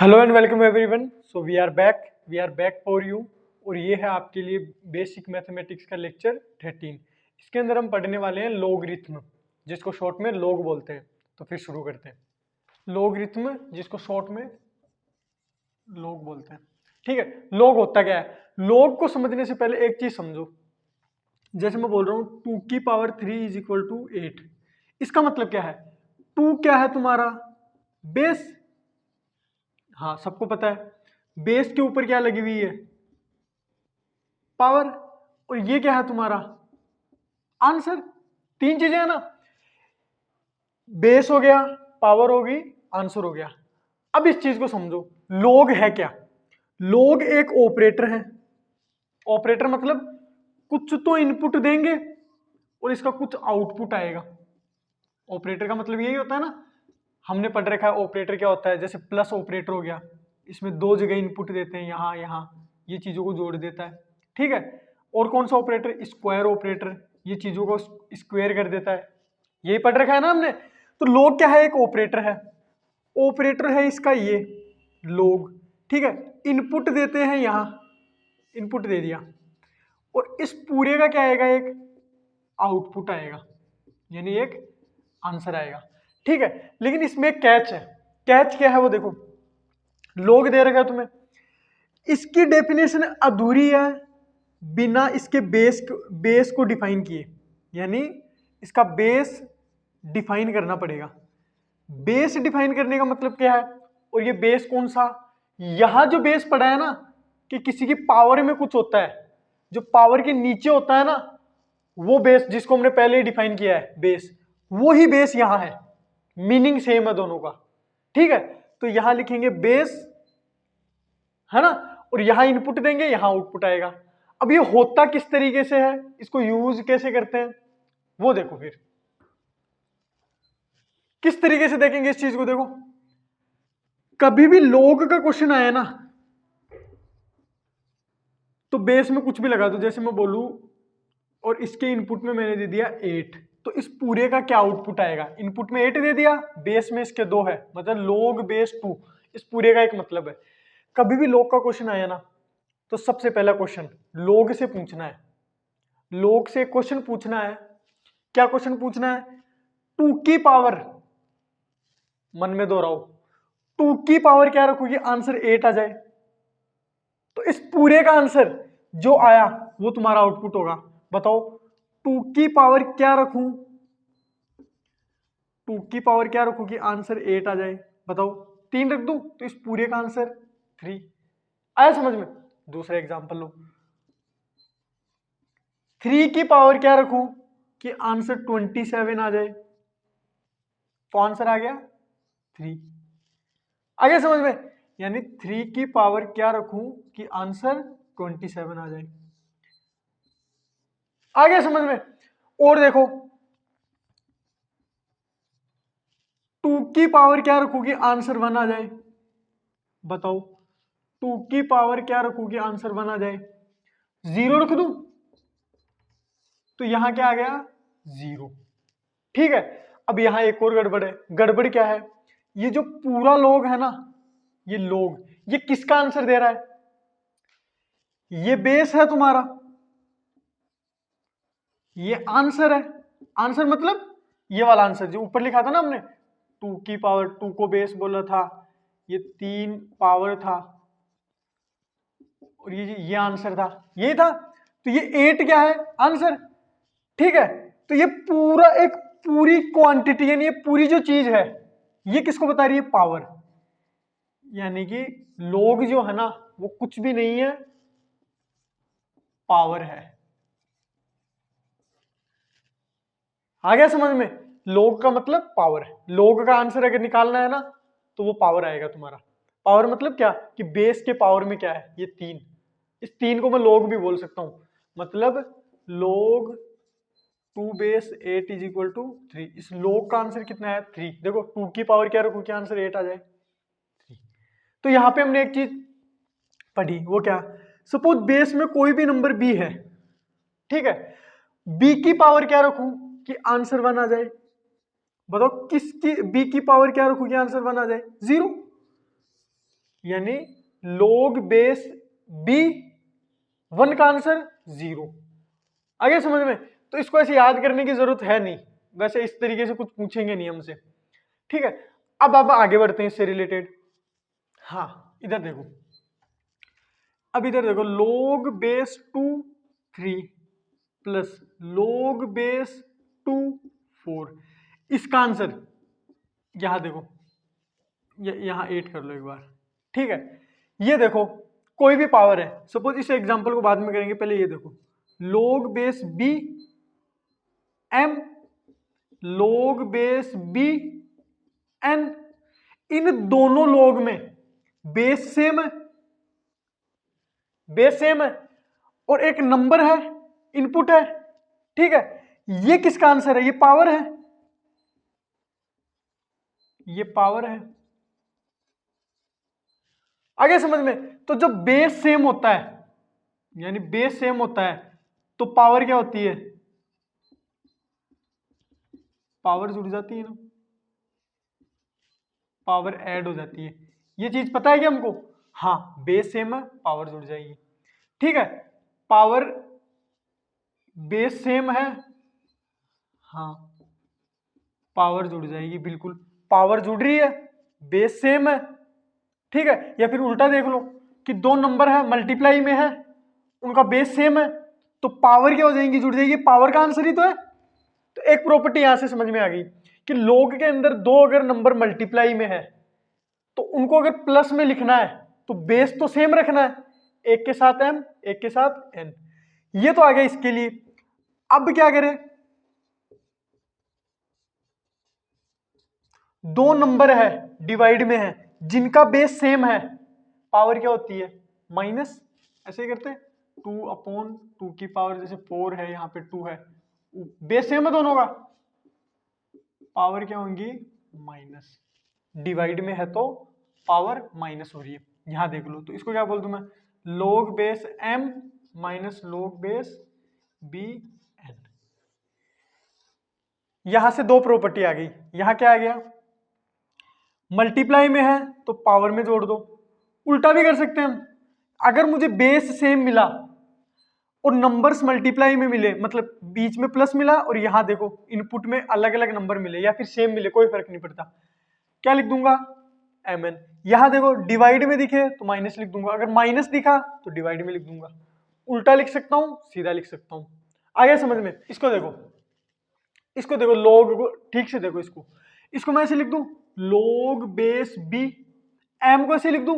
Hello and welcome everyone. So we are back for you. और ये है आपके लिए बेसिक मैथमेटिक्स का लेक्चर 13। इसके अंदर हम पढ़ने वाले हैं लोगरिथम, जिसको शॉर्ट में लोग बोलते हैं। तो फिर शुरू करते हैं। लोगरिथम जिसको शॉर्ट में लोग बोलते हैं, ठीक है। लोग होता क्या है? लोग को समझने से पहले एक चीज समझो। जैसे मैं बोल रहा हूँ 2 की पावर 3 इज इक्वल टू 8। इसका मतलब क्या है? 2 क्या है तुम्हारा? बेस। हाँ, सबको पता है बेस के ऊपर क्या लगी हुई है? पावर। और ये क्या है तुम्हारा? आंसर। तीन चीजें है ना, बेस हो गया, पावर होगी, आंसर हो गया। अब इस चीज को समझो, लोग है क्या? लोग एक ऑपरेटर है। ऑपरेटर मतलब कुछ तो इनपुट देंगे और इसका कुछ आउटपुट आएगा। ऑपरेटर का मतलब यही होता है ना, हमने पढ़ रखा है ऑपरेटर क्या होता है। जैसे प्लस ऑपरेटर हो गया, इसमें दो जगह इनपुट देते हैं, यहाँ यहाँ, ये चीजों को जोड़ देता है, ठीक है। और कौन सा ऑपरेटर? स्क्वायर ऑपरेटर, ये चीजों को स्क्वायर कर देता है। यही पढ़ रखा है ना हमने। तो लोग क्या है? एक ऑपरेटर है। ऑपरेटर है इसका ये लोग, ठीक है। इनपुट देते हैं, यहाँ इनपुट दे दिया, और इस पूरे का क्या आएगा? एक आउटपुट आएगा, यानी एक आंसर आएगा, ठीक है। लेकिन इसमें एक कैच है। कैच क्या है वो देखो। लोग दे रखा है तुम्हें, इसकी डेफिनेशन अधूरी है बिना इसके बेस को डिफाइन किए। यानी इसका बेस डिफाइन करना पड़ेगा। बेस डिफाइन करने का मतलब क्या है? और ये बेस कौन सा? यहां जो बेस पड़ा है ना, कि किसी की पावर में कुछ होता है, जो पावर के नीचे होता है ना, वो बेस जिसको हमने पहले ही डिफाइन किया है बेस, वो ही बेस यहां है। मीनिंग सेम है दोनों का, ठीक है। तो यहां लिखेंगे बेस, है ना, और यहां इनपुट देंगे, यहां आउटपुट आएगा। अब ये होता किस तरीके से है, इसको यूज कैसे करते हैं, वो देखो। फिर किस तरीके से देखेंगे इस चीज को, देखो। कभी भी लोग का क्वेश्चन आया ना, तो बेस में कुछ भी लगा दो। जैसे मैं बोलूं, और इसके इनपुट में मैंने दे दिया 8, तो इस पूरे का क्या आउटपुट आएगा? इनपुट में 8 दे दिया, बेस में इसके 2 है, मतलब log बेस 2। इस पूरे का एक मतलब है। कभी भी log का क्वेश्चन आया ना, तो सबसे पहला क्वेश्चन log से पूछना है। log से क्वेश्चन पूछना है। क्या क्वेश्चन पूछना है? 2 की पावर, मन में दोहराओ, 2 की पावर क्या रखोगे? आंसर 8 आ जाए, तो इस पूरे का आंसर जो आया वो तुम्हारा आउटपुट होगा। बताओ 2 की पावर क्या रखूं? 2 की पावर क्या रखूं कि आंसर 8 आ जाए? बताओ। 3 रख दूं तो इस पूरे का आंसर 3 आया समझ में? दूसरा एग्जांपल लो, 3 की पावर क्या रखूं कि आंसर 27 आ जाए? तो आंसर आ गया 3। आ गया समझ में? यानी 3 की पावर क्या रखूं कि आंसर 27 आ जाए। आ गया समझ में? और देखो 2 की पावर क्या रखूं कि आंसर 1 आ जाए? बताओ 2 की पावर क्या रखूं कि आंसर 1 आ जाए? 0 रख दूं तो यहां क्या आ गया? 0, ठीक है। अब यहां एक और गड़बड़ है। गड़बड़ क्या है? ये जो पूरा लोग है ना, ये लोग, ये किसका आंसर दे रहा है? ये बेस है तुम्हारा, ये आंसर है। आंसर मतलब ये वाला आंसर जो ऊपर लिखा था ना हमने, 2 की पावर 2 को बेस बोला था, ये 3 पावर था, और ये आंसर था, यही था। तो ये 8 क्या है? आंसर, ठीक है। तो ये पूरा एक पूरी क्वांटिटी, यानी ये पूरी जो चीज है, ये किसको बता रही है? पावर। यानी कि लोग जो है ना, वो कुछ भी नहीं है, पावर है। आ गया समझ में? लोग का मतलब पावर है। लोग का आंसर अगर निकालना है ना, तो वो पावर आएगा तुम्हारा। पावर मतलब क्या? कि बेस के पावर में क्या है? ये 3। इस 3 को मैं लोग भी बोल सकता हूं। मतलब लोग 2 बेस 8 इज इक्वल टू 3। इस लोग का आंसर कितना है? 3। देखो 2 की पावर क्या रखू कि आंसर 8 आ जाए? 3। तो यहां पे हमने एक चीज पढ़ी, वो क्या? सपोज बेस में कोई भी नंबर बी है, ठीक है। बी की पावर क्या रखूं कि आंसर 1 आ जाए? बताओ किसकी बी की पावर क्या रखूं कि आंसर 1 आ जाए? 0। यानी log बेस b, 1 का आंसर 0। आगे समझ में? तो इसको ऐसे याद करने की जरूरत है नहीं, वैसे इस तरीके से कुछ पूछेंगे नहीं हमसे, ठीक है। अब आप आगे बढ़ते हैं इससे रिलेटेड। हाँ इधर देखो, अब इधर देखो log base 2 3 plus log base 2 4, इसका आंसर यहां देखो, यहां 8 कर लो एक बार, ठीक है। ये देखो कोई भी पावर है, सपोज इस एग्जांपल को बाद में करेंगे, पहले ये देखो log base b m log base b n, इन दोनों log में बेस सेम है, बेस सेम है और एक नंबर है, इनपुट है, ठीक है। ये किसका आंसर है? ये पावर है, ये पावर है। आगे समझ में? तो जब बेस सेम होता है, यानी बेस सेम होता है, तो पावर क्या होती है? पावर जुड़ जाती है ना, पावर ऐड हो जाती है। ये चीज पता है कि हमको? हाँ, बेस सेम है, पावर जुड़ जाएगी, ठीक है। पावर बेस सेम है, हाँ पावर जुड़ जाएगी, बिल्कुल पावर जुड़ रही है, बेस सेम है, ठीक है। या फिर उल्टा देख लो कि दो नंबर है मल्टीप्लाई में है, उनका बेस सेम है, तो पावर क्या हो जाएगी? जुड़ जाएगी, पावर का आंसर ही तो है। तो एक प्रॉपर्टी यहां से समझ में आ गई कि log के अंदर दो अगर नंबर मल्टीप्लाई में है तो उनको अगर प्लस में लिखना है तो बेस तो सेम रखना है, एक के साथ m एक के साथ n। ये तो आ गया इसके लिए। अब क्या करें? दो नंबर है डिवाइड में है जिनका बेस सेम है, पावर क्या होती है? माइनस। ऐसे ही करते हैं 2/2 की पावर, जैसे 4 है यहाँ पे 2 है, बेस सेम है दोनों का, पावर क्या होंगी? माइनस। डिवाइड में है तो पावर माइनस हो रही है, यहां देख लो। तो इसको क्या बोल दूं मैं? log base m minus log base b n। यहां से दो प्रॉपर्टी आ गई। यहां क्या आ गया? मल्टीप्लाई में है तो पावर में जोड़ दो। उल्टा भी कर सकते हैं हम, अगर मुझे बेस सेम मिला और नंबर्स मल्टीप्लाई में मिले, मतलब बीच में प्लस मिला और यहां देखो इनपुट में अलग अलग नंबर मिले या फिर सेम मिले, कोई फर्क नहीं पड़ता, क्या लिख दूंगा? mn। यहां देखो डिवाइड में दिखे तो माइनस लिख दूंगा, अगर माइनस दिखा तो डिवाइड में लिख दूंगा। उल्टा लिख सकता हूं, सीधा लिख सकता हूं। आगे समझ में? इसको देखो, इसको देखो, log को ठीक से देखो, इसको मैं ऐसे लिख दूं log बेस b, m को ऐसे लिख दूं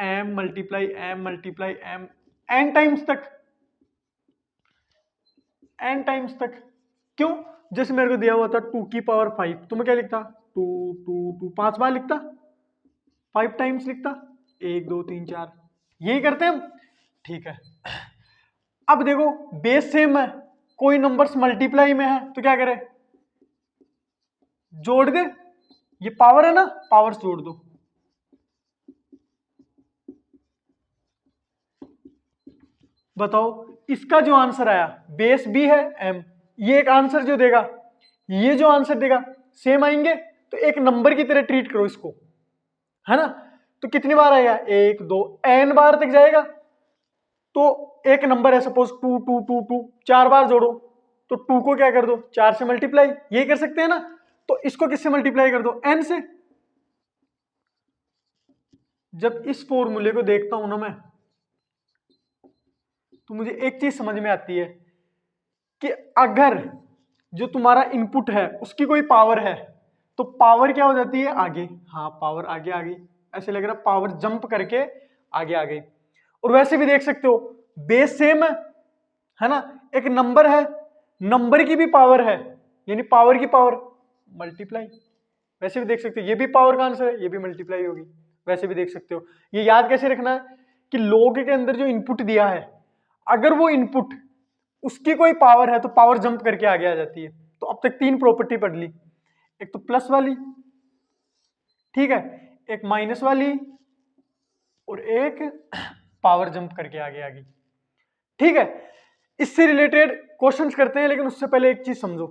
m multiply m n times तक, n टाइम्स तक। क्यों? जैसे मेरे को दिया हुआ था 2 की पावर 5, तो मैं क्या लिखता? 2 2 2 5 बार लिखता, 5 टाइम्स लिखता, 1 2 3 4, यही करते हैं हम, ठीक है। अब देखो बेस सेम है, कोई नंबर्स मल्टीप्लाई में है, तो क्या करें? जोड़ दे, ये पावर है ना, पावर्स जोड़ दो। बताओ इसका जो आंसर आया बेस b है m, ये एक आंसर जो देगा, ये जो आंसर देगा सेम आएंगे, तो एक नंबर की तरह ट्रीट करो इसको, है ना। तो कितनी बार आएगा? 1 2 n बार तक जाएगा। तो एक नंबर है सपोज 2 2 2 2, 4 बार जोड़ो, तो 2 को क्या कर दो? 4 से मल्टीप्लाई, यही कर सकते हैं ना। तो इसको किससे मल्टीप्लाई कर दो? n से। जब इस फॉर्मूले को देखता हूं ना मैं, तो मुझे एक चीज समझ में आती है कि अगर जो तुम्हारा इनपुट है उसकी कोई पावर है तो पावर क्या हो जाती है? आगे। हाँ पावर आगे आ गई, ऐसे लग रहा पावर जंप करके आगे आ गई। और वैसे भी देख सकते हो बेस सेम है ना, एक नंबर है, नंबर की भी पावर है, यानी पावर की पावर मल्टीप्लाई। वैसे भी देख सकते हो ये भी पावर का आंसर है, ये भी मल्टीप्लाई होगी, वैसे भी देख सकते हो। ये याद कैसे रखना है कि log के अंदर जो इनपुट दिया है, अगर वो इनपुट उसकी कोई पावर है तो पावर जंप करके आगे आ जाती है। तो अब तक 3 प्रॉपर्टी पढ़ ली, एक तो प्लस वाली, ठीक है, एक माइनस वाली, और एक पावर जंप करके आगे आ गई, ठीक है। इससे रिलेटेड क्वेश्चंस करते हैं, लेकिन उससे पहले एक चीज समझो,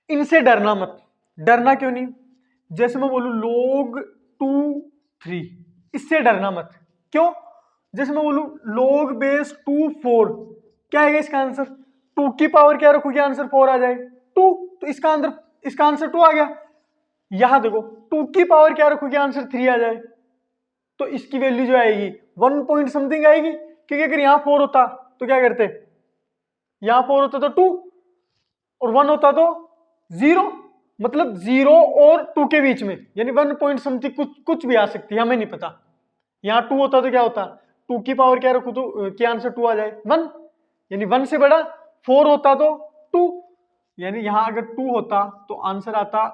इनसे डरना मत। डरना क्यों नहीं? जैसे मैं बोलूं log 2 3, इससे डरना मत। क्यों? जैसे मैं बोलूं log base 2 4, क्या आएगा इसका आंसर? 2 की पावर क्या रखोगे आंसर 4 आ जाए 2, तो इसका आंसर 2 आ गया। यहां देखो 2 की पावर क्या रखोगे आंसर 3 आ जाए, तो इसकी वैल्यू जो आएगी 1 पॉइंट समथिंग आएगी, क्योंकि अगर यहां 4 होता तो क्या करते, यहां 4 होता तो 2 और 1 होता तो 0, मतलब 0 और 2 के बीच में, यानी 1 पॉइंट समथिंग कुछ भी आ सकती है, हमें नहीं पता। यहां 2 होता तो क्या होता, 2 की पावर क्या रखू तो क्या आंसर 2 आ जाए 1, यानी 1 से बड़ा। 4 होता तो 2, यानी यहां अगर 2 होता तो आंसर आता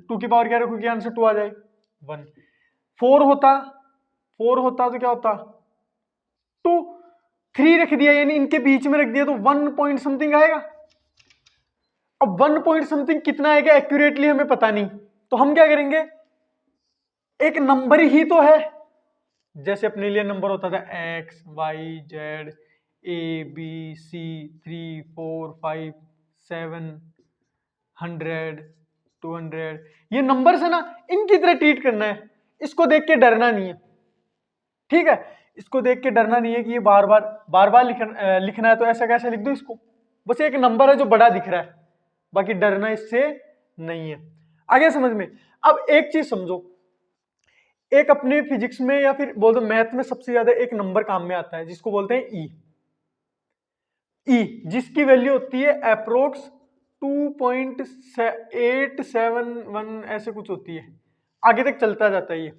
2 की पावर क्या रखू कि आंसर 2 आ जाए 1। 4 होता तो क्या होता 2, 3 रख दिया यानी इनके बीच में रख दिया तो 1 पॉइंट समथिंग आएगा। अब 1 पॉइंट समथिंग कितना आएगा एक्यूरेटली हमें पता नहीं, तो हम क्या करेंगे, एक नंबर ही तो है, जैसे अपने लिए नंबर होता था X Y Z A B C 3 4 5 7 100 200, ये नंबर्स है ना, इनकी तरह ट्रीट करना है, इसको देख के डरना नहीं है। ठीक है, इसको देख के डरना नहीं है कि ये बार बार लिखना है तो ऐसा कैसे लिख दो इसको, बस एक नंबर है जो बड़ा दिख रहा है, बाकी डरना इससे नहीं है। आगे समझ में। अब एक चीज समझो, एक अपने फिजिक्स में या फिर बोल दो मैथ में सबसे ज्यादा एक नंबर काम में आता है जिसको बोलते हैं ई, जिसकी वैल्यू होती है अप्रोक्स 2.871 ऐसे कुछ होती है, आगे तक चलता जाता है ये,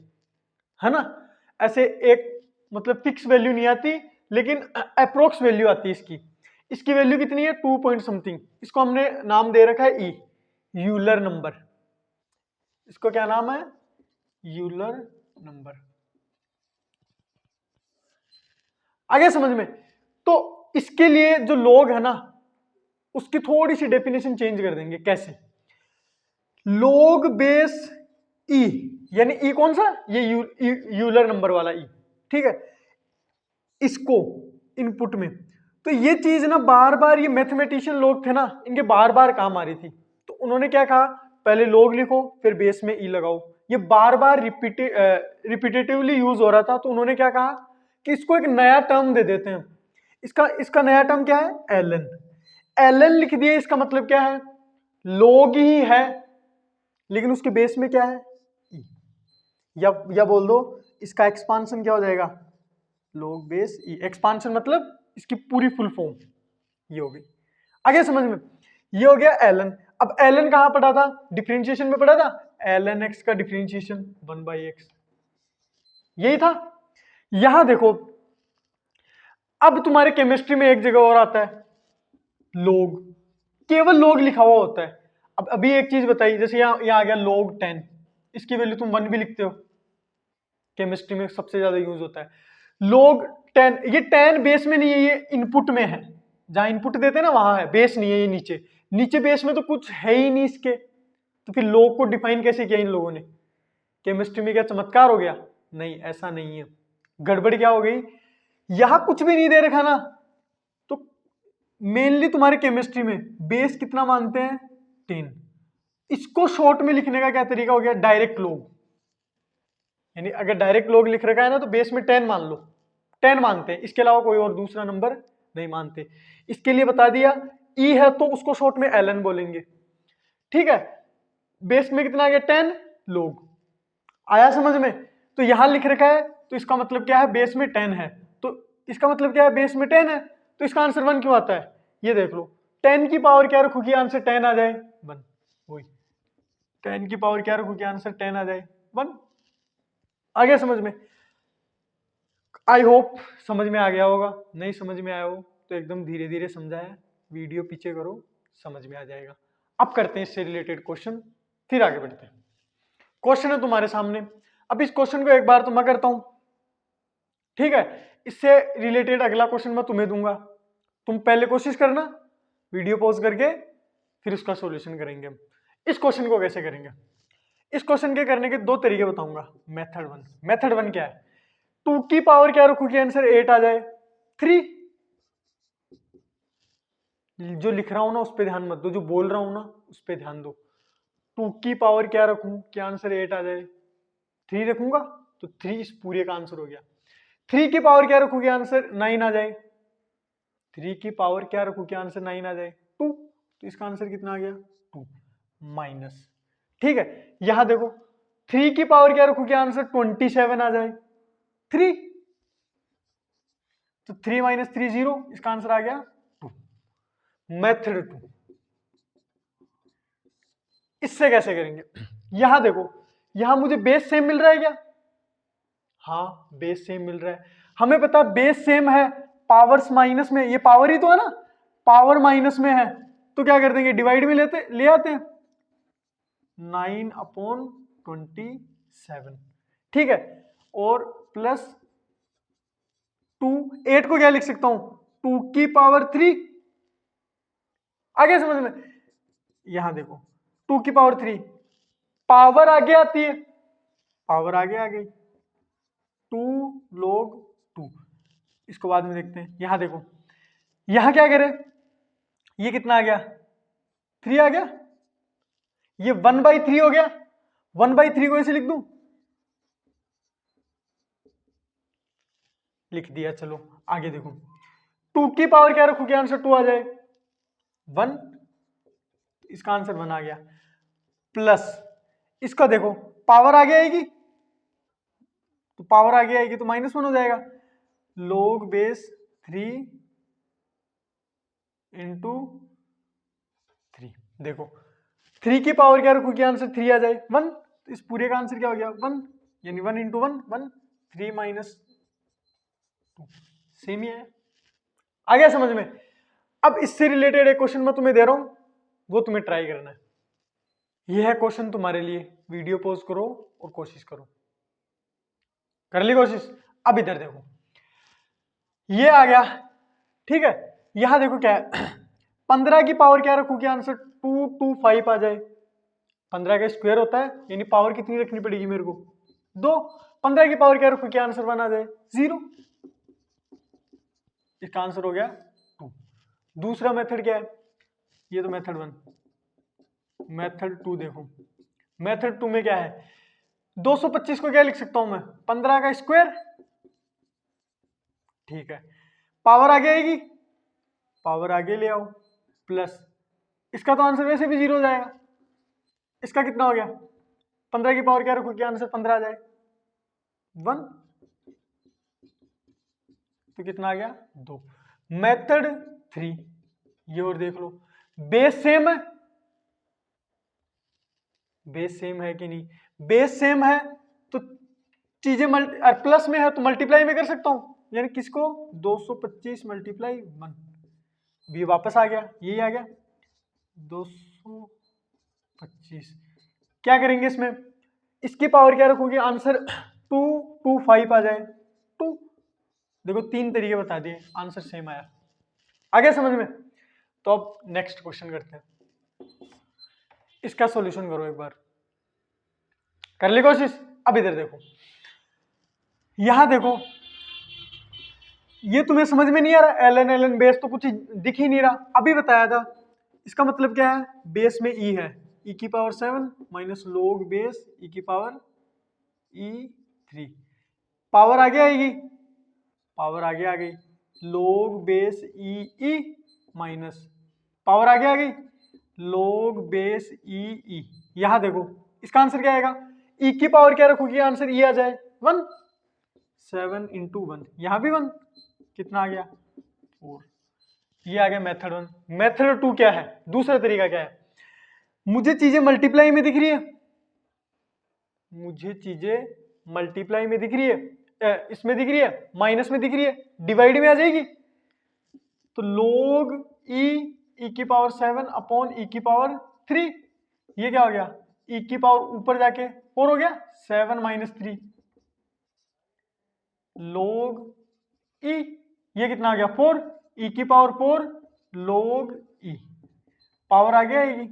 है ना। ऐसे एक मतलब फिक्स वैल्यू नहीं आती, लेकिन अप्रोक्स वैल्यू आती है इसकी। इसकी वैल्यू कितनी है 2 पॉइंट समथिंग, इसको हमने नाम दे रखा है ई, यूलर नंबर। इसको क्या नाम है, यूलर नंबर। आगे समझ में। तो इसके लिए जो लोग है ना उसकी थोड़ी सी डेफिनेशन चेंज कर देंगे। कैसे, लोग बेस ई, यानी ई कौन सा, ये यूलर नंबर वाला ई, ठीक है, इसको इनपुट में, तो ये चीज ना बार बार ये मैथमेटिशियन लोग थे ना इनके बार बार काम आ रही थी, तो उन्होंने क्या कहा, पहले लोग लिखो फिर बेस में ई लगाओ, ये बार बार रिपीटेटिवली यूज हो रहा था, तो उन्होंने क्या कहा कि इसको एक नया टर्म दे देते हैं। इसका नया टर्म क्या है, एलन। एलन लिख दिए, इसका मतलब क्या है, लोग ही है लेकिन उसके बेस में क्या है ई, या बोल दो इसका एक्सपांशन क्या हो जाएगा, लोग बेस ई। एक्सपांशन मतलब इसकी पूरी फुल फॉर्म ये हो गई। आगे समझ में, ये हो गया एलन। अब एलन कहां पढ़ा था, डिफरेंशिएशन में पढ़ा था, एलन एक्स का डिफरेंशिएशन 1/x, यही था। यहां देखो, अब तुम्हारे केमिस्ट्री में एक जगह और आता है लोग, केवल लोग लिखा हुआ होता है। अब अभी एक चीज बताइए, जैसे यहां आ गया लोग 10, इसकी वैल्यू तुम 1 भी लिखते हो, केमिस्ट्री में सबसे ज्यादा यूज होता है लोग 10। ये 10 बेस में नहीं है, ये इनपुट में है, जहां इनपुट देते हैं ना वहां है, बेस नहीं है ये नीचे। नीचे बेस में तो कुछ है ही नहीं इसके, तो फिर लोग को डिफाइन कैसे किया इन लोगों ने, केमिस्ट्री में क्या चमत्कार हो गया, नहीं ऐसा नहीं है, गड़बड़ क्या हो गई, यहां कुछ भी नहीं दे रखा ना, तो मेनली तुम्हारे केमिस्ट्री में बेस कितना मानते हैं 10, इसको शॉर्ट में लिखने का क्या तरीका हो गया, डायरेक्ट लोग, यानी अगर डायरेक्ट लोग लिख रखा है ना तो बेस में 10 मान लो, 10 मानते हैं, इसके अलावा कोई और दूसरा नंबर नहीं मानते। इसके लिए बता दिया ई है तो उसको शॉर्ट में एलन बोलेंगे, ठीक है। बेस में कितना आ गया 10 लोग, आया समझ में। तो यहां लिख रखा है तो इसका मतलब क्या है, बेस में 10 है, तो इसका मतलब क्या है, बेस में 10 है, तो इसका आंसर 1 क्यों आता है, ये देख लो, 10 की पावर क्या रखोगी आंसर 10 आ जाए 1, वही 10 की पावर क्या रखोगी आंसर 10 आ जाए 1। आ गया समझ में, आई होप समझ में आ गया होगा, नहीं समझ में आया हो तो एकदम धीरे धीरे समझाया, वीडियो पीछे करो समझ में आ जाएगा। अब करते हैं इससे रिलेटेड क्वेश्चन, फिर आगे बढ़ते हैं। क्वेश्चन है तुम्हारे सामने, अब इस क्वेश्चन को एक बार तो मैं करता हूं, ठीक है, इससे रिलेटेड अगला क्वेश्चन मैं तुम्हें दूंगा, तुम पहले कोशिश करना, वीडियो पॉज करके फिर उसका सॉल्यूशन करेंगे हम। इस क्वेश्चन को कैसे करेंगे, इस क्वेश्चन के करने के दो तरीके बताऊंगा। मेथड वन क्या है, 2 की पावर क्या रखोगे आंसर 8 आ जाए 3, जो लिख रहा हूं ना उस पर ध्यान मत दो, जो बोल रहा हूं ना उस पर ध्यान दो। 2 की पावर क्या रखूं कि आंसर 8 आ जाए, 3 रखूंगा तो 3 इस पूरे का आंसर हो गया। 3 की पावर क्या रखोगे आंसर 9 आ जाए, 3 की पावर क्या रखोगे आंसर 9 आ जाए 2, तो इसका आंसर कितना आ गया 2 माइनस। ठीक है, यहां देखो 3 की पावर क्या रखोगे आंसर 27 आ जाए 3, तो 3 माइनस 3 0, इसका आंसर आ गया 2। मेथड 2 इससे कैसे करेंगे, यहां देखो यहां मुझे बेस सेम मिल रहा है क्या, हाँ बेस सेम मिल रहा है, हमें पता है बेस सेम है, पावर्स माइनस में, ये पावर ही तो है ना, पावर माइनस में है तो क्या कर देंगे डिवाइड में ले आते हैं 9/27। ठीक है, और प्लस 2, 8 को क्या लिख सकता हूं 2 की पावर 3, आगे समझ में, यहां देखो 2 की पावर 3, पावर आगे आती है, पावर आगे आ गई 2 log 2, इसको बाद में देखते हैं। यहां देखो यहां क्या करें, ये कितना आ गया 3 आ गया, ये 1/3 हो गया, 1/3 को ऐसे लिख दूं, लिख दिया। चलो आगे देखो 2 की पावर क्या रखोगे आंसर 2 आ जाए 1, इसका आंसर 1 आ गया, प्लस इसका देखो पावर आगे आएगी, तो पावर आगे आएगी तो -1 हो जाएगा, log बेस 3 इंटू 3। देखो 3 की पावर क्या रखोगे आंसर 3 आ जाए 1, तो इस पूरे का आंसर क्या हो गया 1, यानी 1 इंटू 1 1, 3 माइनस 2, सेम ही है। आ गया समझ में। अब इससे रिलेटेड एक क्वेश्चन मैं तुम्हें दे रहा हूं, वो तुम्हें ट्राई करना है। यह है क्वेश्चन तुम्हारे लिए, वीडियो पॉज करो और कोशिश करो। कर ली कोशिश, अब इधर देखो ये आ गया, ठीक है, यहां देखो क्या है 15 की पावर क्या रखोगे आंसर 225 आ जाए, 15 का स्क्वायर होता है, यानी पावर कितनी रखनी पड़ेगी मेरे को 2, 15 की पावर क्या रखोगे आंसर 1 आ जाए 0, इसका आंसर हो गया 2। दूसरा मेथड क्या है, ये तो मेथड 1, मेथड 2 देखो, मेथड 2 में क्या है 225 को क्या लिख सकता हूं मैं 15 का स्क्वायर, ठीक है, पावर आगे आएगी, पावर आगे ले आओ, प्लस इसका तो आंसर वैसे भी 0 हो जाएगा, इसका कितना हो गया 15 की पावर क्या रखोगे आंसर 15 आ जाए 1, तो कितना आ गया 2। मेथड 3, ये और देख लो, बेस सेम है, बेस सेम है कि नहीं, बेस सेम है तो चीजें प्लस में है तो मल्टीप्लाई में कर सकता हूं, यानी किसको 225 मल्टीप्लाई 1, ये वापस आ गया, यही आ गया 225। क्या करेंगे इसमें, इसकी पावर क्या रखोगे आंसर 225 आ जाए 2, देखो 3 तरीके बता दिए, आंसर सेम आया। आ गया समझ में। तो अब नेक्स्ट क्वेश्चन करते हैं, इसका सॉल्यूशन करो एक बार, कर ली कोशिश। अब इधर देखो, यहां देखो ये तुम्हें समझ में नहीं आ रहा, ln बेस तो कुछ दिख ही नहीं रहा, अभी बताया था, इसका मतलब क्या है बेस में e है, e की power 7 minus log base e की पावर e3, पावर आगे आएगी, पावर आगे आ गई log base e minus power आगे आ गई log बेस e, यहां देखो इसका आंसर क्या आएगा, e की पावर क्या रखोगी आंसर e आ जाए 1, 7 इंटू 1, यहां भी 1, कितना आ गया 4, ये आ गया मेथड 1। मेथड 2 क्या है, दूसरा तरीका क्या है, मुझे चीजें मल्टीप्लाई में दिख रही है, मुझे चीजें मल्टीप्लाई में दिख रही है, इसमें दिख रही है, माइनस में दिख रही है, डिवाइड में आ जाएगी, तो log e की पावर 7 अपॉन e की पावर 3, ये क्या हो गया e की पावर ऊपर जाके 4 हो गया 7 माइनस 3 log e, ये कितना आ गया 4, e की पावर 4 log e, पावर आगे आएगी,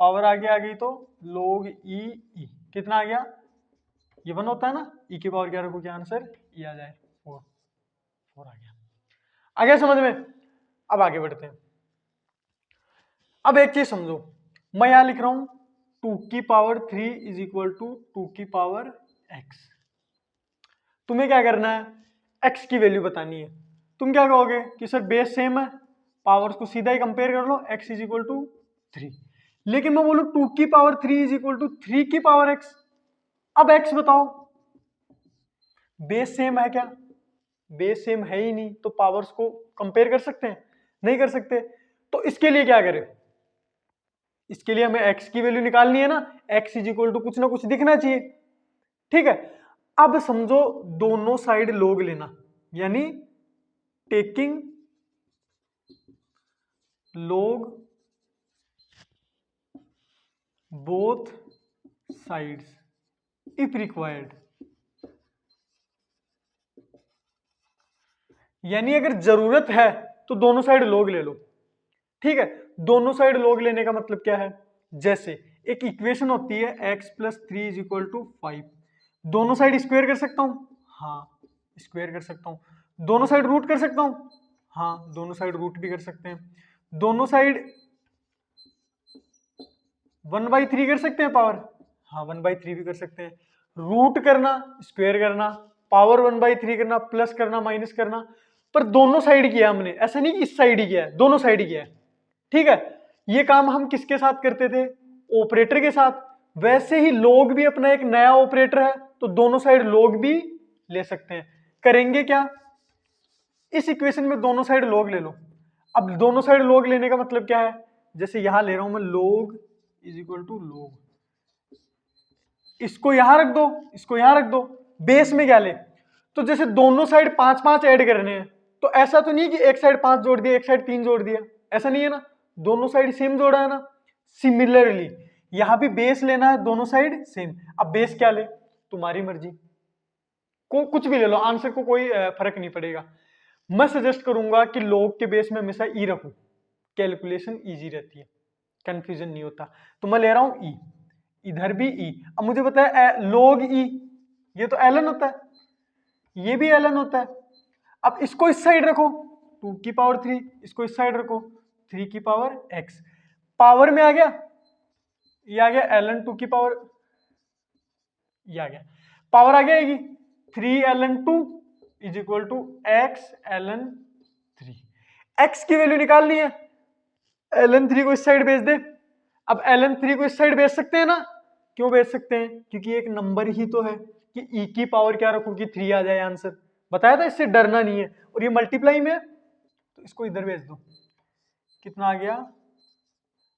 पावर आगे आ गई तो log e, कितना आ गया, ये 1 होता है ना, e की पावर क्या रखोगे आंसर e आ जाए 4, 4 आ गया। आ गया समझ में। अब आगे बढ़ते हैं, अब एक चीज समझो, मैं यहां लिख रहा हूं 2 की पावर 3 इज इक्वल टू 2 की पावर x, तुम्हें क्या करना है, x की वैल्यू बतानी है। तुम क्या कहोगे कि सर बेस सेम है, पावर्स को सीधा ही कंपेयर कर लो, x इज इक्वल टू 3। लेकिन मैं बोलूं 2 की पावर 3 इज इक्वल टू 3 की पावर x। अब x बताओ, बेस सेम है क्या? बेस सेम है ही नहीं, तो पावर्स को कंपेयर कर सकते हैं? नहीं कर सकते। तो इसके लिए क्या करें, इसके लिए हमें x की वैल्यू निकालनी है ना, x इज इक्वल टू कुछ ना कुछ दिखना चाहिए। ठीक है, अब समझो दोनों साइड log लेना, यानी taking log both sides if required, यानी अगर जरूरत है तो दोनों साइड log ले लो। ठीक है, दोनों साइड log लेने का मतलब क्या है, जैसे एक इक्वेशन होती है x plus 3 is equal to 5, दोनों साइड स्क्वायर कर सकता हूं, हाँ स्क्वायर कर सकता हूं। दोनों साइड रूट कर सकता हूं, हाँ दोनों साइड रूट भी कर सकते हैं। दोनों साइड 1/3 कर सकते हैं पावर, हाँ 1/3 भी कर सकते हैं। रूट करना, स्क्वायर करना, पावर 1/3 करना, प्लस करना, माइनस करना, पर दोनों साइड किया हमने, ऐसा नहीं कि इस साइड ही किया है, दोनों साइड किया है। ठीक है, ये काम हम किसके साथ करते थे, ऑपरेटर के साथ। वैसे ही log भी अपना एक नया ऑपरेटर है, तो दोनों साइड log भी ले सकते हैं। करेंगे क्या, इस इक्वेशन में दोनों साइड log ले लो। अब दोनों साइड log लेने का मतलब क्या है, जैसे यहां ले रहा हूं मैं log is equal to log, इसको यहां रख दो, इसको यहां रख दो, बेस में क्या ले, तो जैसे दोनों साइड 5-5 ऐड करने हैं, तो ऐसा तो नहीं कि एक साइड 5 जोड़ दिया, एक साइड 3 जोड़ दिया, ऐसा नहीं है ना, दोनों साइड सेम जोड़ा है ना। सिमिलरली यहां भी बेस लेना है, दोनों साइड सेम। अब बेस क्या ले, तुम्हारी मर्जी, को कुछ भी ले लो, आंसर को कोई फर्क नहीं पड़ेगा। मैं सजेस्ट करूंगा कि log के बेस में हमेशा ई रखूं, कैलकुलेशन इजी रहती है, कंफ्यूजन नहीं होता। तो मैं ले रहा हूं ई, इधर भी ई। अब मुझे पता है log ई, ये तो ln होता है, ये भी ln होता है। अब इसको इस साइड रखो 2 की पावर 3, इसको इस साइड रखो 3 की पावर x, पावर में आ गया, ये आ गया ln 2 की पावर, ये आ गया, पावर आ गया 3 ln 2 is equal to x ln 3। x की वैल्यू निकालनी है, ln 3 को इस साइड भेज दे। अब ln 3 को इस साइड भेज सकते हैं ना, क्यों भेज सकते हैं, क्योंकि एक नंबर ही तो है कि e की पावर क्या रखूं कि 3 आ जाए आंसर, बताया था, इससे डरना नहीं है। और ये मल्टीप्लाई में है, तो इसको इधर भेज दो, कितना आ गया,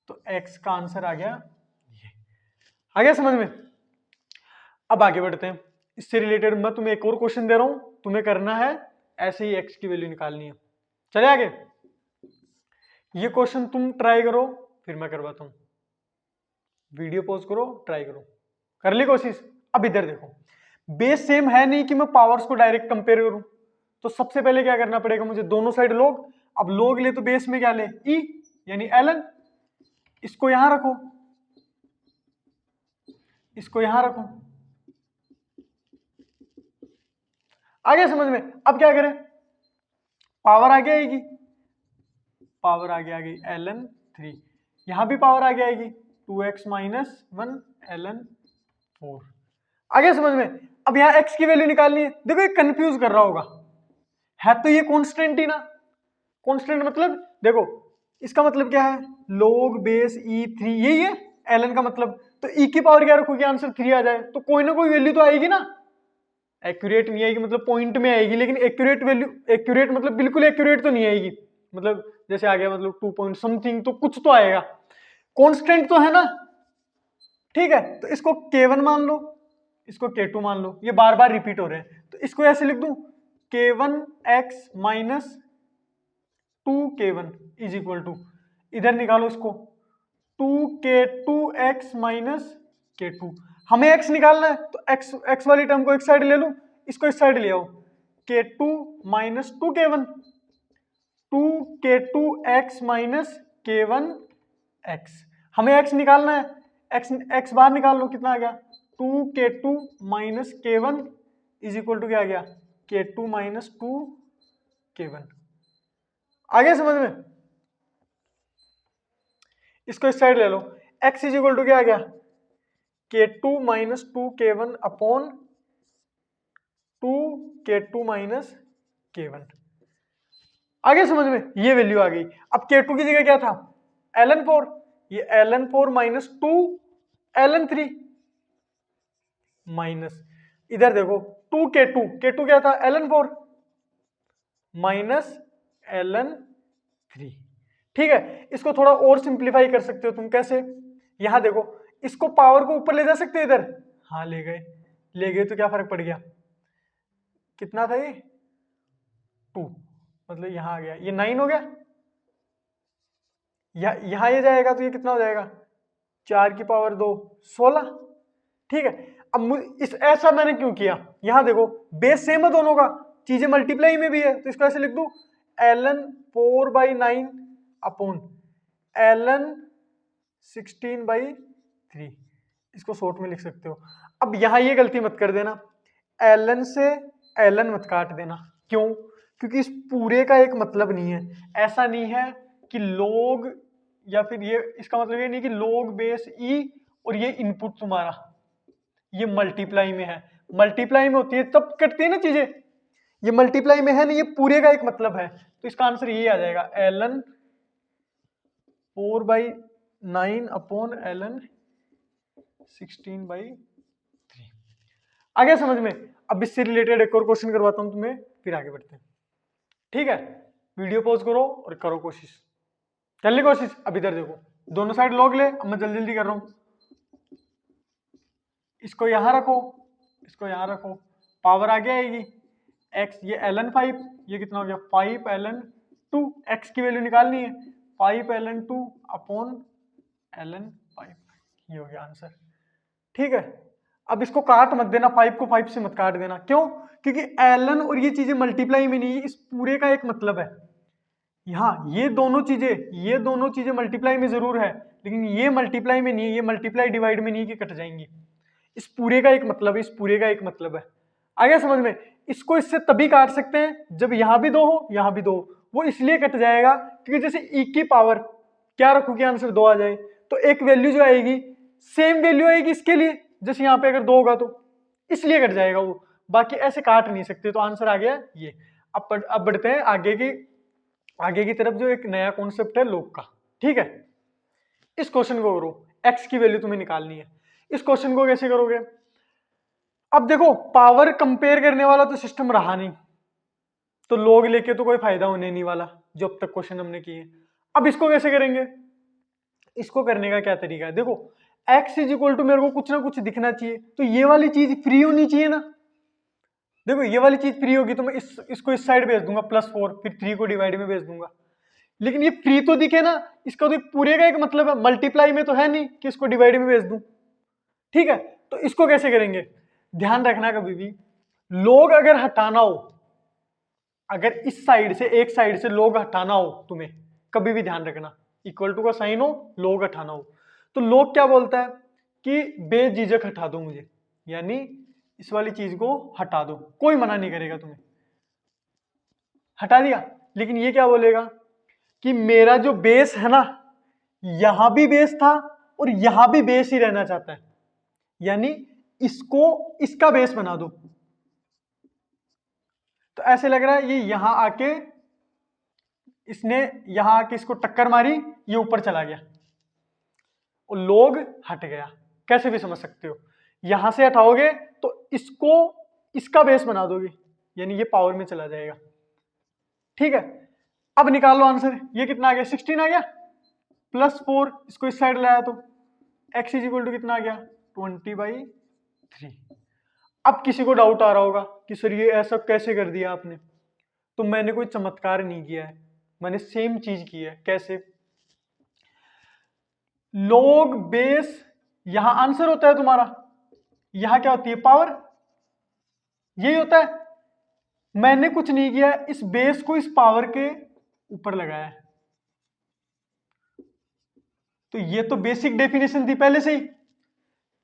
तो x का आंसर आ गया ये। आ गया समझ में। अब आगे बढ़ते हैं, इससे रिलेटेड मैं तुम्हें एक और क्वेश्चन दे रहा हूं, तुम्हें करना है ऐसे ही x की वैल्यू निकालनी है। चले आगे, ये क्वेश्चन तुम ट्राई करो, फिर मैं करवाता हूं। वीडियो पॉज करो, ट्राई करो, कर ली कोशिश। अब इधर देखो, बेस सेम है नहीं कि मैं पावर्स को डायरेक्ट कंपेयर करूं, तो सबसे पहले क्या करना पड़ेगा मुझे, दोनों साइड log। अब log ले तो बेस में क्या ले, e यानी ln, इसको यहां रखो, इसको यहां रखो, आ गया समझ में। अब क्या करें, पावर आगे आएगी, पावर आगे आ गई ln 3, यहां भी पावर आगे आएगी 2x माइनस 1 ln 4। आ गया समझ में। अब यहां x की वैल्यू निकालनी है, देखो ये कंफ्यूज कर रहा होगा, है तो ये कांस्टेंट ही ना, कांस्टेंट मतलब देखो इसका मतलब क्या है, log बेस e3, यही है ln का मतलब। तो e की पावर क्या रखोगे, आंसर 3 आ जाए, तो कोई ना कोई वैल्यू तो आएगी ना, एक्यूरेट नहीं आएगी मतलब पॉइंट में आएगी, लेकिन एक्यूरेट वैल्यू, एक्यूरेट मतलब बिल्कुल एक्यूरेट तो नहीं आएगी, मतलब जैसे आ गया मतलब 2 पॉइंट समथिंग, तो कुछ तो आएगा, कांस्टेंट तो है ना। ठीक है, तो इसको k1 मान लो, इसको k2 मान लो, ये बार बार रिपीट हो रहे हैं, तो इसको ऐसे लिख दूं k1x minus 2k1 is equal to, इधर निकालो इसको 2k2x माइनस k2। हमें x निकालना है, तो x वाली टर्म को एक साइड ले लूं, इसको इस साइड ले आओ, k2 minus 2k1, 2k2x minus k1x। हमें x निकालना है, x बाहर निकाल लो, कितना आ गया 2k2 minus k1 is equal to क्या आ गया, k2 माइनस 2k1। आ गया समझ में। इसको इस साइड ले लो, x इज इक्वल टू क्या आ गया, k2 minus 2k1 upon 2k2 minus k1। आगे समझ में, ये वैल्यू आ गई। अब k2 की जगह क्या था, ln4, ये ln4 माइनस 2 ln3 माइनस, इधर देखो 2k2, k2 क्या था ln4 माइनस ln3। ठीक है, इसको थोड़ा और सिंप्लीफाई कर सकते हो तुम, कैसे, यहां देखो, इसको पावर को ऊपर ले जा सकते हो इधर, हाँ ले गए, ले गए तो क्या फर्क पड़ गया, कितना था ये 2, मतलब यहां आ गया, ये 9 हो गया, यहां ये जाएगा तो ये कितना हो जाएगा, 4 की पावर 2 16। ठीक है, अब इस ऐसा मैंने क्यों किया, यहां देखो बेस सेम है दोनों का, चीजें मल्टीप्लाई में भी है, तो इसको ऐसे लिख दूं ln4/9 अपॉन ln16/3, इसको शॉर्ट में लिख सकते हो। अब यहां ये गलती मत कर देना, ln से ln मत काट देना, क्यों, क्योंकि इस पूरे का एक मतलब नहीं है, ऐसा नहीं है कि log, या फिर ये इसका मतलब ये नहीं कि log बेस e और ये इनपुट तुम्हारा ये मल्टीप्लाई में है, मल्टीप्लाई में होती है तब कटती है ना चीजें, ये मल्टीप्लाई में है ना, ये पूरे का एक मतलब है, तो इसका आंसर ये आ जाएगा ln4/9 अपॉन ln16/3। आ गया समझ में। अब इससे रिलेटेड एक और क्वेश्चन करवाता हूं तुम्हें, फिर आगे बढ़ते हैं। ठीक है, वीडियो पॉज करो और करो कोशिश, कर ली कोशिश। अब इधर देखो, दोनों साइड लॉग ले, अब मैं जल्दी जल्दी कर रहा हूं, इसको यहां रखो, इसको यहां रखो, पावर आगे आएगी x, ये ln5, ये कितना हो गया 5 ln2, x की वैल्यू निकालनी है, 5 ln2 अपॉन ln5, ये हो गया आंसर। ठीक है, अब इसको काट मत देना, 5 को 5 से मत काट देना, क्यों, क्योंकि ln और ये चीजें मल्टीप्लाई में नहीं है, इस पूरे का एक मतलब है। यहाँ ये दोनों चीजें मल्टीप्लाई में जरूर है, लेकिन ये मल्टीप्लाई में नहीं है, ये मल्टीप्लाई डिवाइड में नहीं कि कट जाएंगी, इस पूरे का एक मतलब है, इस पूरे का एक मतलब है। आ गया समझ में। इसको इससे तभी काट सकते हैं जब यहां भी 2 हो, यहां भी 2 हो, वो इसलिए कट जाएगा क्योंकि जैसे e की पावर क्या रखोगे आंसर 2 आ जाए, तो एक वैल्यू जो आएगी सेम वैल्यू आएगी इसके लिए, जैसे यहाँ पे अगर 2 होगा तो इसलिए कट जाएगा वो, बाकी ऐसे काट नहीं सकते। तो आंसर आ गया ये। अब बढ़ते हैं आगे की तरफ, जो एक नया कॉन्सेप्ट है लोग का। ठीक है, इस क्वेश्चन को करो, x की वैल्यू तुम्हें निकालनी है। इस क्वेश्चन को कैसे करोगे, अब देखो पावर कंपेयर करने वाला तो सिस्टम रहा नहीं, तो लोग लेके तो कोई फायदा होने नहीं वाला जो अब तक क्वेश्चन हमने किए। अब इसको कैसे करेंगे, इसको करने का क्या तरीका है, देखो x इज इक्वल टू मेरे को कुछ ना कुछ दिखना चाहिए, तो ये वाली चीज फ्री होनी चाहिए ना। देखो ये वाली चीज फ्री होगी तो मैं इसको इस साइड भेज दूंगा +4, फिर 3 को डिवाइड में भेज दूंगा, लेकिन ये फ्री तो दिखे ना, इसका तो पूरे का एक मतलब है, मल्टीप्लाई में तो है नहीं कि इसको डिवाइड में भेज दूं। ठीक है, तो इसको कैसे करेंगे, ध्यान रखना कभी भी लोग अगर हटाना हो, अगर इस साइड से एक साइड से लोग हटाना हो तुम्हें, कभी भी ध्यान रखना इक्वल टू का साइन हो, लोग हटाना हो, तो लोग क्या बोलता है कि बेझिझक हटा दो मुझे, यानी इस वाली चीज को हटा दो, कोई मना नहीं करेगा तुम्हें, हटा दिया। लेकिन ये क्या बोलेगा कि मेरा जो बेस है ना, यहां भी बेस था और यहां भी बेस ही रहना चाहता है, यानी इसको इसका बेस बना दो। तो ऐसे लग रहा है ये यहां आके इसने यहां आके इसको टक्कर मारी, ये ऊपर चला गया और लोग हट गया, कैसे भी समझ सकते हो। यहां से हटाओगे तो इसको इसका बेस बना दोगे, यानी ये पावर में चला जाएगा। ठीक है, अब निकाल लो आंसर, ये कितना आ गया 16 आ गया, +4 इसको इस साइड लाया तो x इज इक्वल टू कितना आ गया 20/3। अब किसी को डाउट आ रहा होगा कि सर ये ऐसा कैसे कर दिया आपने, तो मैंने कोई चमत्कार नहीं किया है, मैंने सेम चीज की है। कैसे, लॉग बेस, यहां आंसर होता है तुम्हारा, यहां क्या होती है पावर, यही होता है। मैंने कुछ नहीं किया, इस बेस को इस पावर के ऊपर लगाया है, तो ये तो बेसिक डेफिनेशन थी पहले से ही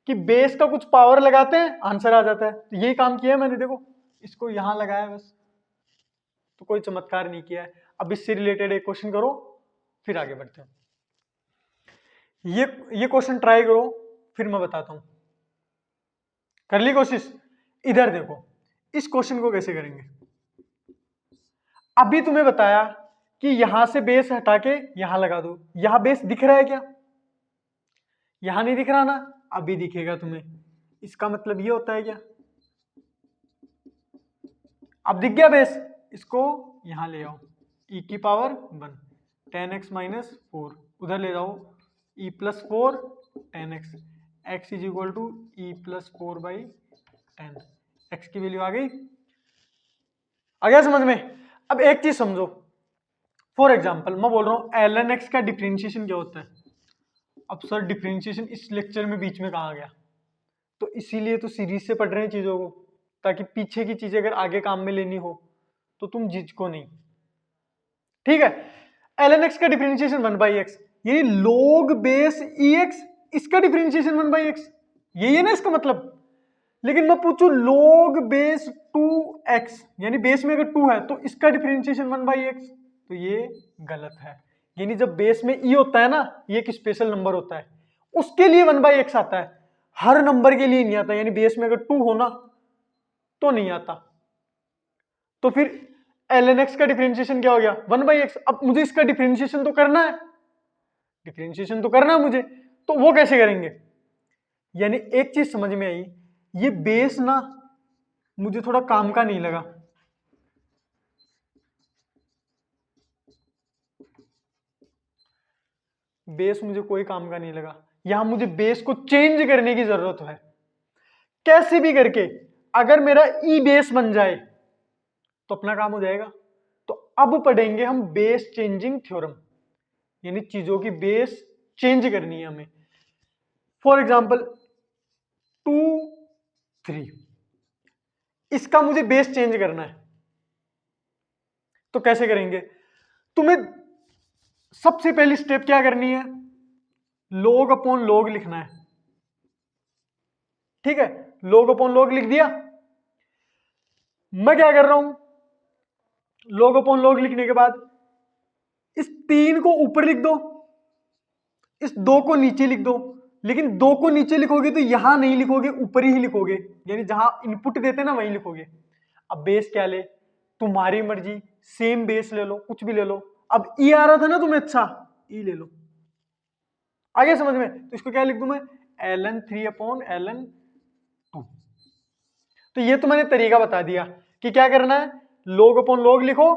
कि बेस का कुछ पावर लगाते हैं आंसर आ जाता है, तो यही काम किया है मैंने, देखो इसको यहां लगाया बस, तो कोई चमत्कार नहीं किया है। अब इससे रिलेटेड एक क्वेश्चन करो, फिर आगे बढ़ते हैं। ये क्वेश्चन ट्राई करो, फिर मैं बताता हूं। कर ली कोशिश, इधर देखो इस क्वेश्चन को कैसे करेंगे? अभी तुम्हें बताया कि यहां से बेस हटा के यहां लगा दो, यहां बेस दिख रहा है क्या? यहां नहीं दिख रहा ना, अभी दिखेगा तुम्हें। इसका मतलब ये होता है क्या? अब दिख गया बेस, इसको यहां ले आओ, e की पावर 1 10x माइनस 4, उधर ले जाओ e plus 4 10x, x is equal to E plus 4 by 10, x की वैल्यू आ गई। आ गया समझ में? अब एक चीज समझो, फॉर एग्जाम्पल मैं बोल रहा हूं ln x का डिफरेंशिएशन क्या होता है। अब सर डिफरेंशिएशन इस लेक्चर में बीच में कहा गया, तो इसीलिए तो सीरीज से पढ़ रहे हैं चीजों को, ताकि पीछे की चीजें अगर आगे काम में लेनी हो तो तुम झिझको नहीं। ठीक है, ln x का डिफरेंशिएशन 1 बाई एक्स, यानी log बेस ex, इसका डिफरेंशिएशन 1 बाई एक्स, यही है ना इसका मतलब। लेकिन मैं पूछूं log बेस 2x, यानी बेस में अगर 2 है तो इसका डिफरेंशिएशन 1 बाई एक्स, तो ये गलत है। यानी जब बेस में e होता है ना, ये एक स्पेशल नंबर होता है, उसके लिए 1 बाई एक्स आता है, हर नंबर के लिए नहीं आता। यानी बेस में अगर 2 होना तो नहीं आता। तो फिर ln x का डिफरेंशिएशन क्या हो गया? 1 बाई एक्स। अब मुझे इसका डिफरेंशिएशन तो करना है, डिफरेंशिएशन तो करना है मुझे, तो वो कैसे करेंगे? यानी एक चीज समझ में आई, ये बेस ना मुझे थोड़ा काम का नहीं लगा। बेस मुझे कोई काम का नहीं लगा, यहां मुझे बेस को चेंज करने की जरूरत है कैसे भी करके। अगर मेरा ई बेस बन जाए तो अपना काम हो जाएगा। तो अब पढ़ेंगे हम बेस चेंजिंग थ्योरम, यानी चीजों की बेस चेंज करनी है हमें। फॉर एग्जाम्पल 2 3, इसका मुझे बेस चेंज करना है, तो कैसे करेंगे? तुम्हें सबसे पहली स्टेप क्या करनी है? log अपॉन log लिखना है। ठीक है, log अपॉन log लिख दिया। मैं क्या कर रहा हूं, log अपॉन log लिखने के बाद इस 3 को ऊपर लिख दो, इस 2 को नीचे लिख दो। लेकिन 2 को नीचे लिखोगे तो यहां नहीं लिखोगे, ऊपर ही लिखोगे, यानी जहां इनपुट देते ना वहीं लिखोगे। अब बेस क्या ले, तुम्हारी मर्जी, सेम बेस ले लो, कुछ भी ले लो। अब ई आ रहा था ना तुम्हें, अच्छा ई ले लो। आगे समझ में? तो इसको क्या लिख दूं मैं? ln 3 upon ln 2। तो ये तो मैंने तरीका बता दिया कि क्या करना है। log अपॉन log लिखो,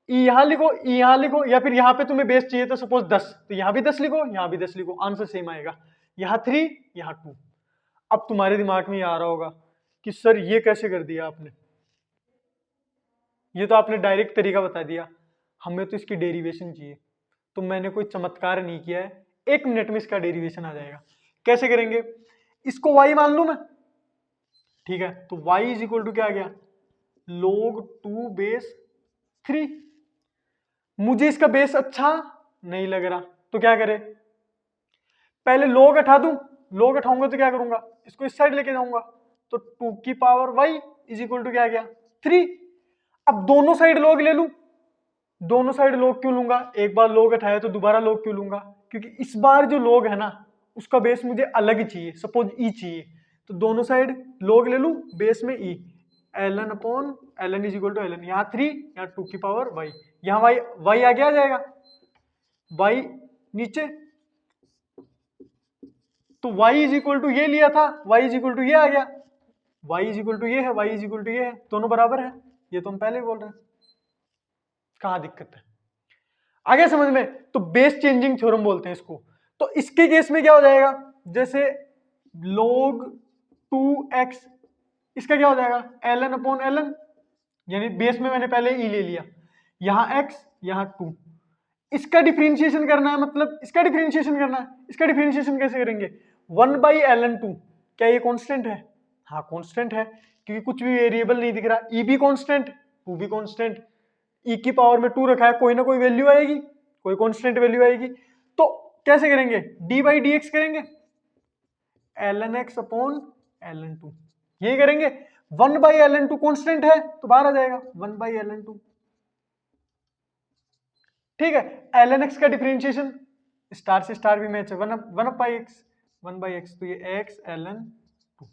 ई यहां लिखो, ई यहां लिखो, या फिर यहां पे तुम्हें बेस चाहिए तो सपोज 10, तो यहां भी 10 लिखो, यहां भी 10 लिखो, आंसर सेम आएगा। यहां 3, यहां 2। अब तुम्हारे दिमाग में ये आ रहा होगा कि सर ये कैसे कर दिया आपने, ये तो आपने डायरेक्ट तरीका बता दिया, हमें तो इसकी डेरिवेशन चाहिए। तो मैंने कोई चमत्कार नहीं किया है, 1 मिनट में इसका डेरिवेशन आ जाएगा। कैसे करेंगे? इसको y मान लूं मैं, ठीक है, तो y इज इक्वल टू क्या आ गया? log 2 base 3। मुझे इसका बेस अच्छा नहीं लग रहा, तो क्या करे? पहले log हटा दूं, log हटाऊंगा तो क्या करूंगा? इसको इस साइड लेके जाऊंगा, तो 2 की power y is equal to क्या आ गया? 3। अब दोनों साइड log ले लूं, दोनों साइड log क्यों लूंगा? एक बार log हटाया तो दोबारा log क्यों लूंगा? क्योंकि इस बार जो log है ना उसका बेस मुझे अलग चाहिए, सपोज e चाहिए, तो दोनों साइड log ले लूं, बेस में e, ln upon ln is equal to ln, यहाँ 3, यहाँ 2 की पावर y, यहाँ y आगे आ जाएगा, y नीचे, तो y इज इक्वल टू ये लिया था, y इज इक्वल टू ये आ गया, y इज इक्वल टू ये है, y इज इक्वल टू ये है, दोनों बराबर है। ये तो हम पहले ही बोल रहे हैं, कहाँ दिक्कत है? आगे समझ में? तो बेस चेंजिंग थ्योरम बोलते हैं इसको। तो इसके केस में क्या हो जाएगा? जैसे log 2x, इसका क्या हो जाएगा? ln अपॉन ln, यानी बेस में मैंने पहले ई ले लिया, यहां x, यहां 2। इसका डिफरेंशिएशन करना है, मतलब इसका डिफरेंशिएशन करना है। इसका डिफरेंशिएशन कैसे करेंगे? 1 बाई ln 2, क्या ये कांस्टेंट है? हाँ कांस्टेंट है, क्योंकि कुछ भी वेरिएबल नहीं दिख रहा। ई भी कांस्टेंट, 2 भी कांस्टेंट, ई की पावर में 2 रखा है, कोई ना कोई वैल्यू आएगी, कोई कांस्टेंट वैल्यू आएगी। तो कैसे करेंगे? डी बाई डी एक्स करेंगे, ln x अपॉन ln 2, यही करेंगे। 1 बाई ln 2 कांस्टेंट है तो बाहर आ जाएगा 1 बाई ln 2। ठीक है, ln x का डिफरेंशिएशन स्टार से स्टार भी मैच है, 1 बाई एक्स, 1 बाई एक्स, तो ये x ln 2।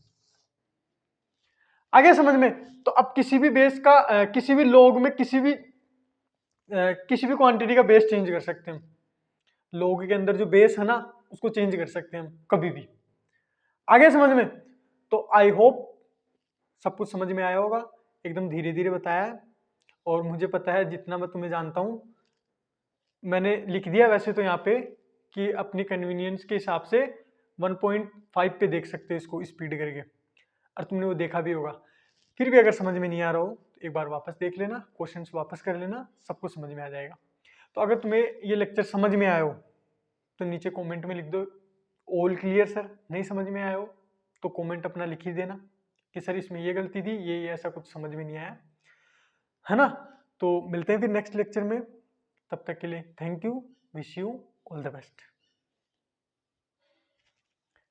आगे समझ में? तो अब किसी भी बेस का किसी भी लॉग में किसी भी क्वांटिटी का बेस चेंज कर सकते हैं हम। लॉग के अंदर जो बेस है ना उसको चेंज कर सकते हैं हम कभी भी। आगे समझ में? तो आई होप सब कुछ समझ में आया होगा। एकदम धीरे धीरे बताया है और मुझे पता है जितना मैं तुम्हें जानता हूँ मैंने लिख दिया वैसे तो यहाँ पे कि अपनी कन्वीनियंस के हिसाब से 1.5 पे देख सकते हो इसको स्पीड करके, और तुमने वो देखा भी होगा। फिर भी अगर समझ में नहीं आ रहा हो तो एक बार वापस देख लेना, क्वेश्चंस वापस कर लेना, सब कुछ समझ में आ जाएगा। तो अगर तुम्हें ये लेक्चर समझ में आया हो तो नीचे कमेंट में लिख दो ऑल क्लियर सर। नहीं समझ में आया हो तो कमेंट अपना लिख ही देना कि सर इसमें ये गलती थी, ये ऐसा कुछ समझ में नहीं आया, है ना। तो मिलते हैं फिर नेक्स्ट लेक्चर में, तब तक के लिए thank you, wish you all the best.